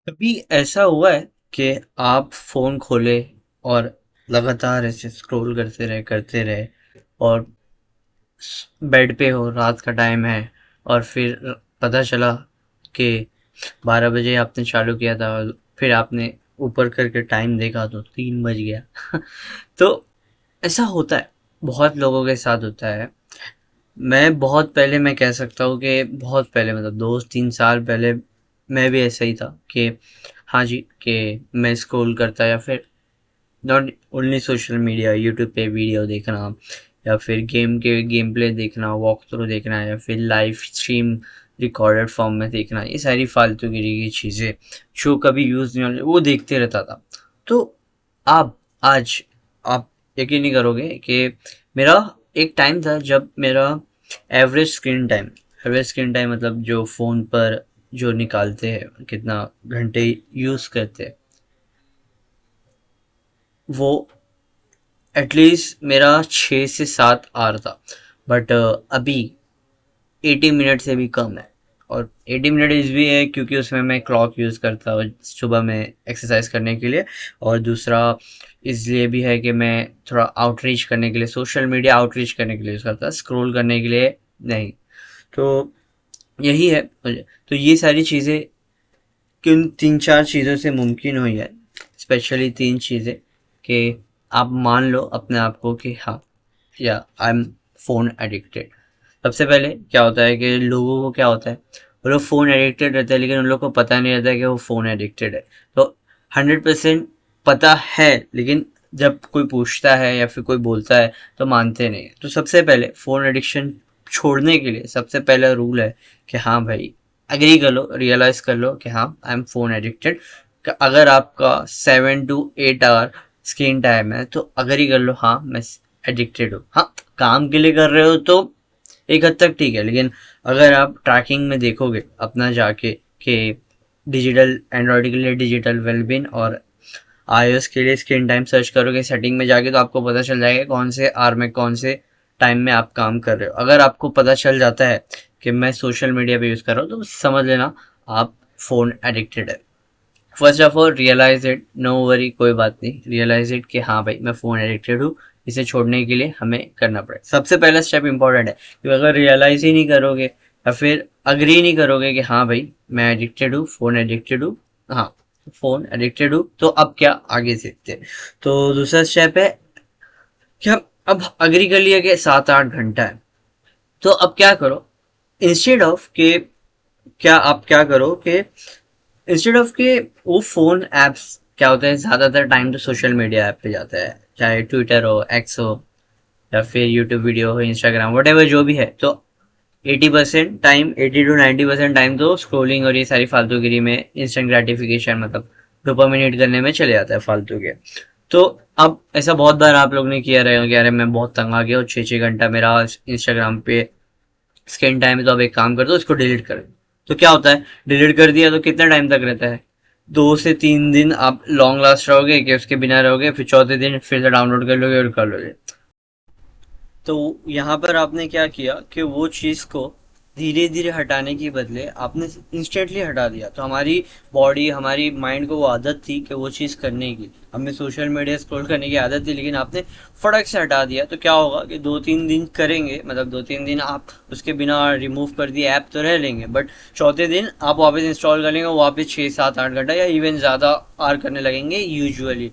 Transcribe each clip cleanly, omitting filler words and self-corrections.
कभी ऐसा हुआ है कि आप फोन खोले और लगातार ऐसे स्क्रॉल करते रहे और बेड पे हो, रात का टाइम है और फिर पता चला कि 12 बजे आपने चालू किया था और फिर आपने ऊपर करके टाइम देखा तो 3 बज गया। तो ऐसा होता है, बहुत लोगों के साथ होता है। मैं बहुत पहले, मैं कह सकता हूँ कि बहुत पहले, मतलब 2-3 साल पहले मैं भी ऐसा ही था कि हाँ जी, कि मैं स्क्रॉल करता या फिर not only social media, YouTube पे वीडियो देखना या फिर गेम के गेम प्ले देखना, वॉक थ्रू देखना या फिर लाइव स्ट्रीम रिकॉर्डेड फॉर्म में देखना, ये सारी फालतूगिरी की चीज़ें जो कभी यूज़ नहीं होने वो देखते रहता था। तो आप आज आप यकीन नहीं करोगे कि मेरा एक टाइम था जब मेरा एवरेज स्क्रीन टाइम मतलब जो फ़ोन पर जो निकालते हैं, कितना घंटे यूज़ करते हैं, वो एटलीस्ट मेरा 6 से 7 आवर था। बट अभी 80 मिनट से भी कम है। और 80 मिनट इसलिए है क्योंकि उसमें मैं क्लॉक यूज़ करता हूँ सुबह में एक्सरसाइज करने के लिए, और दूसरा इसलिए भी है कि मैं थोड़ा आउटरीच करने के लिए, सोशल मीडिया आउटरीच करने के लिए यूज़ करता, स्क्रॉल करने के लिए नहीं। तो यही है। तो ये सारी चीज़ें किन 3-4 चीज़ों से मुमकिन हुई है, स्पेशली 3 चीज़ें, कि आप मान लो अपने आप को कि हाँ, या आई एम फोन एडिक्टेड। सबसे पहले क्या होता है कि लोगों को क्या होता है, वो लोग फोन एडिक्टेड रहते हैं लेकिन उन लोग को पता नहीं रहता है कि वो फोन एडिक्टेड है। तो 100% पता है, लेकिन जब कोई पूछता है या फिर कोई बोलता है तो मानते नहीं। तो सबसे पहले फोन एडिक्शन छोड़ने के लिए सबसे पहला रूल है कि हाँ भाई, एग्री कर लो, रियलाइज कर लो कि हाँ, आई एम फोन एडिक्टेड। अगर आपका 7 to 8 आवर स्क्रीन टाइम है तो अग्री कर लो, हाँ मैं एडिक्टेड हूँ। हाँ, काम के लिए कर रहे हो तो एक हद तक ठीक है, लेकिन अगर आप ट्रैकिंग में देखोगे अपना जाके कि डिजिटल एंड्रॉयड के लिए डिजिटल वेलबीन और आईओएस के लिए स्क्रीन टाइम सर्च करोगे सेटिंग में जाके, तो आपको पता चल जाएगा कौन से आर में कौन से टाइम में आप काम कर रहे हो। अगर आपको पता चल जाता है कि मैं सोशल मीडिया पे यूज़ कर रहा हूँ तो समझ लेना आप फ़ोन एडिक्टेड है। First of all realize it, no worry, कोई बात नहीं, रियलाइज इट कि हाँ भाई मैं फ़ोन एडिक्टेड हूँ। इसे छोड़ने के लिए हमें करना पड़े, सबसे पहला स्टेप इंपॉर्टेंट है। क्योंकि अगर रियलाइज ही नहीं करोगे या फिर अग्री नहीं करोगे कि हाँ भाई मैं एडिक्टेड हूँ, फ़ोन एडिक्टेड हूँ, हाँ फ़ोन एडिक्टेड हूँ, तो अब क्या आगे सीखते हैं। तो दूसरा स्टेप है कि हम अब अग्री कर लिया कि 7-8 घंटा है, तो अब क्या करो, इंस्टेड ऑफ के, क्या आप क्या करो कि इंस्टेड ऑफ के वो फोन एप्स, क्या होता है ज्यादातर टाइम तो सोशल मीडिया ऐप पे जाता है, चाहे ट्विटर हो, एक्स हो या फिर यूट्यूब वीडियो हो, इंस्टाग्राम, वट एवर जो भी है। तो 80% टाइम, 80 to 90% टाइम तो स्क्रोलिंग और ये सारी फालतूगिरी में, इंस्टेंट ग्रेटिफिकेशन मतलब डोपामिन हिट करने में चले जाता है फालतू के। तो अब ऐसा बहुत बार आप लोग ने किया रहे हो कि अरे मैं बहुत तंग आ गया और 6-6 घंटा मेरा इंस्टाग्राम पे स्क्रीन टाइम है, तो अब एक काम कर दो, इसको डिलीट कर दो। तो क्या होता है, डिलीट कर दिया तो कितना टाइम तक रहता है, 2 से 3 दिन आप लॉन्ग लास्ट रहोगे कि उसके बिना रहोगे, फिर चौथे दिन फिर से डाउनलोड कर लोगे और कर लोगे। तो यहाँ पर आपने क्या किया कि वो चीज़ को धीरे धीरे हटाने के बदले आपने इंस्टेंटली हटा दिया। तो हमारी बॉडी, हमारी माइंड को वो आदत थी कि वो चीज़ करने की, हमें सोशल मीडिया स्क्रॉल करने की आदत थी, लेकिन आपने फटक से हटा दिया। तो क्या होगा कि 2-3 दिन करेंगे, मतलब 2-3 दिन आप उसके बिना रिमूव कर दिए ऐप तो रह लेंगे, बट चौथे दिन आप वापस इंस्टॉल कर लेंगे, वापस 6-7-8 घंटा या इवन ज़्यादा आर करने लगेंगे यूजुअली।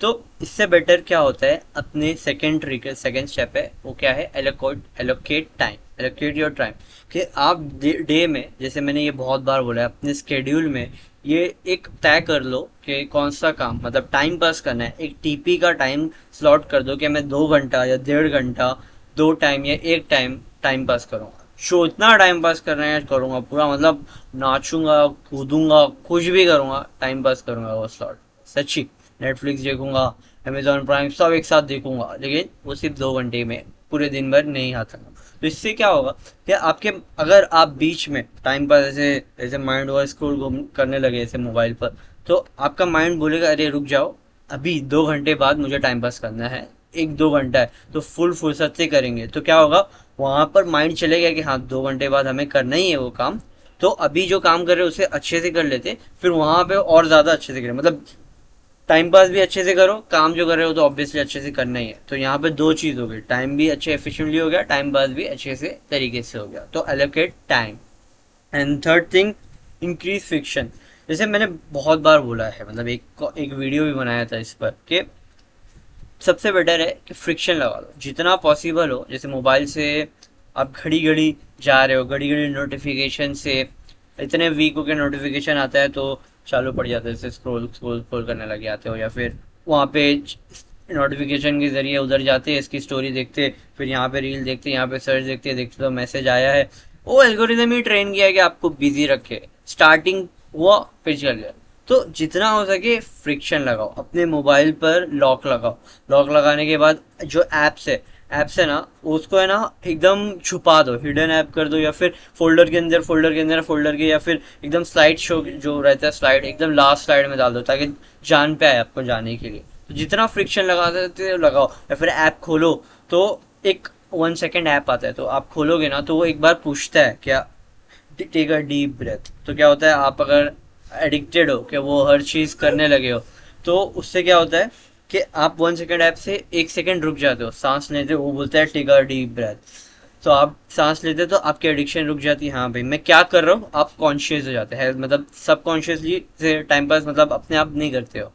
तो इससे बेटर क्या होता है, अपने सेकेंड स्टेप है वो क्या है, एलोकेट योर टाइम। कि आप डे में, जैसे मैंने ये बहुत बार बोला है, अपने स्केड्यूल में ये एक तय कर लो कि कौन सा काम, मतलब टाइम पास करना है, एक टीपी का टाइम स्लॉट कर दो कि मैं 2 घंटा या 1.5 घंटा, 2 टाइम या एक टाइम टाइम पास करूंगा। शो इतना टाइम पास करना है करूंगा पूरा, मतलब नाचूंगा, कूदूंगा, कुछ भी करूंगा, टाइम पास करूंगा वो स्लॉट, सच्ची। नेटफ्लिक्स देखूंगा, अमेजॉन प्राइम सब एक साथ देखूंगा, लेकिन वो सिर्फ 2 घंटे में, पूरे दिन भर नहीं आता। तो इससे क्या होगा कि आपके, अगर आप बीच में टाइम पास ऐसे ऐसे माइंड वॉइस स्क्रॉल घूम करने लगे ऐसे मोबाइल पर, तो आपका माइंड बोलेगा अरे रुक जाओ, अभी 2 घंटे बाद मुझे टाइम पास करना है, 1-2 घंटा है तो फुल फुर्सत से करेंगे। तो क्या होगा, वहां पर माइंड चलेगा कि हाँ 2 घंटे बाद हमें करना ही है वो काम, तो अभी जो काम कर रहे हो उसे अच्छे से कर लेते, फिर वहां पे और ज्यादा अच्छे से करें। मतलब टाइम पास भी अच्छे से करो, काम जो कर रहे हो तो ऑब्वियसली अच्छे से करना ही है। तो यहाँ पे दो चीज हो गई, टाइम भी अच्छे एफिशिएंटली हो गया, टाइम पास भी अच्छे से तरीके से हो गया। तो allocate time. And third thing, increase friction. जैसे मैंने बहुत बार बोला है, मतलब एक वीडियो भी बनाया था इस पर, कि सबसे बेटर है कि फ्रिक्शन लगा दो जितना पॉसिबल हो। जैसे मोबाइल से आप घड़ी घड़ी जा रहे हो, घड़ी घड़ी नोटिफिकेशन से इतने वीक होकर नोटिफिकेशन आता है तो चालू पड़ जाता है, जैसे स्क्रॉल स्क्रॉल स्क्रॉल करने लग जाते हो, या फिर वहाँ पे नोटिफिकेशन के जरिए उधर जाते हैं, इसकी स्टोरी देखते, फिर यहाँ पे रील देखते, यहाँ पे सर्च देखते देखते तो मैसेज आया है। वो एल्गोरिदम ही ट्रेन किया है कि आपको बिजी रखे। स्टार्टिंग हुआ फिर चल गया। तो जितना हो सके फ्रिक्शन लगाओ, अपने मोबाइल पर लॉक लगाओ। लॉक लगाने के बाद जो ऐप्स है ना, उसको है ना एकदम छुपा दो, हिडन ऐप कर दो, या फिर फोल्डर के, या फिर एकदम स्लाइड शो जो रहता है स्लाइड, एकदम लास्ट स्लाइड में डाल दो ताकि जान पे आए आपको जाने के लिए। तो जितना फ्रिक्शन लगा सकते हो लगाओ। या फिर ऐप खोलो तो एक 1 सेकेंड ऐप आता है, तो आप खोलोगे ना तो वो एक बार पूछता है क्या, टेक अ डीप ब्रेथ। तो क्या होता है, आप अगर एडिक्टेड हो कि वो हर चीज करने लगे हो, तो उससे क्या होता है कि आप 1 सेकेंड ऐप से 1 सेकेंड रुक जाते हो, सांस लेते हो, वो बोलता है टेक अ डीप ब्रेथ। तो आप सांस लेते हो तो आपकी एडिक्शन रुक जाती है, हाँ भाई मैं क्या कर रहा हूँ, आप कॉन्शियस हो जाते हैं। मतलब सबकॉन्शियसली से टाइम पास मतलब अपने आप नहीं करते हो,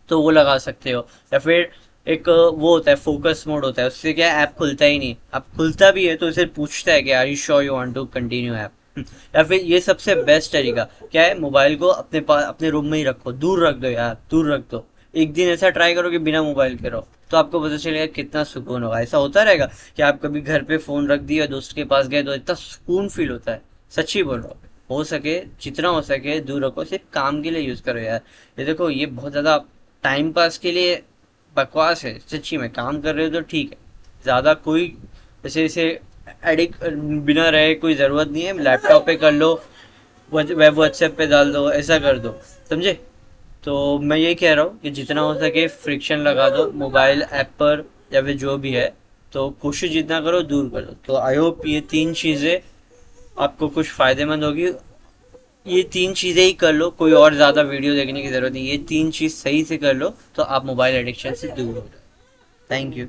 तो वो लगा सकते हो। या फिर एक वो होता है फोकस मोड होता है, उससे क्या ऐप खुलता ही नहीं, अब खुलता भी है तो उसे पूछता है कि are you sure you want to continue app. या फिर ये सबसे बेस्ट तरीका क्या है, मोबाइल को अपने पास अपने रूम में ही रखो, दूर रख दो यार, दूर रख दो। एक दिन ऐसा ट्राई करो कि बिना मोबाइल के रहो, तो आपको पता चलेगा कितना सुकून होगा। ऐसा होता रहेगा कि आप कभी घर पे फोन रख दिया, दोस्त के पास गए तो इतना सुकून फील होता है। सच्ची बोल रहा हूँ। हो सके जितना हो सके दूर रखो, सिर्फ काम के लिए यूज करो यार। ये देखो ये बहुत ज्यादा टाइम पास के लिए बकवास है, सच्ची में काम कर रहे हो तो ठीक है। ज्यादा कोई जैसे जैसे एडिक्ट बिना रहे कोई जरूरत नहीं है, लैपटॉप पे कर लो, वेब व्हाट्सएप पे डाल दो, ऐसा कर दो, समझे। तो मैं ये कह रहा हूँ कि जितना हो सके फ्रिक्शन लगा दो मोबाइल ऐप पर या फिर जो भी है, तो कोशिश जितना करो दूर करो। तो आई होप ये 3 चीजें आपको कुछ फायदेमंद होगी। ये 3 चीजें ही कर लो, कोई और ज्यादा वीडियो देखने की जरूरत नहीं, ये 3 चीज सही से कर लो तो आप मोबाइल एडिक्शन से दूर हो जाओ। Thank you.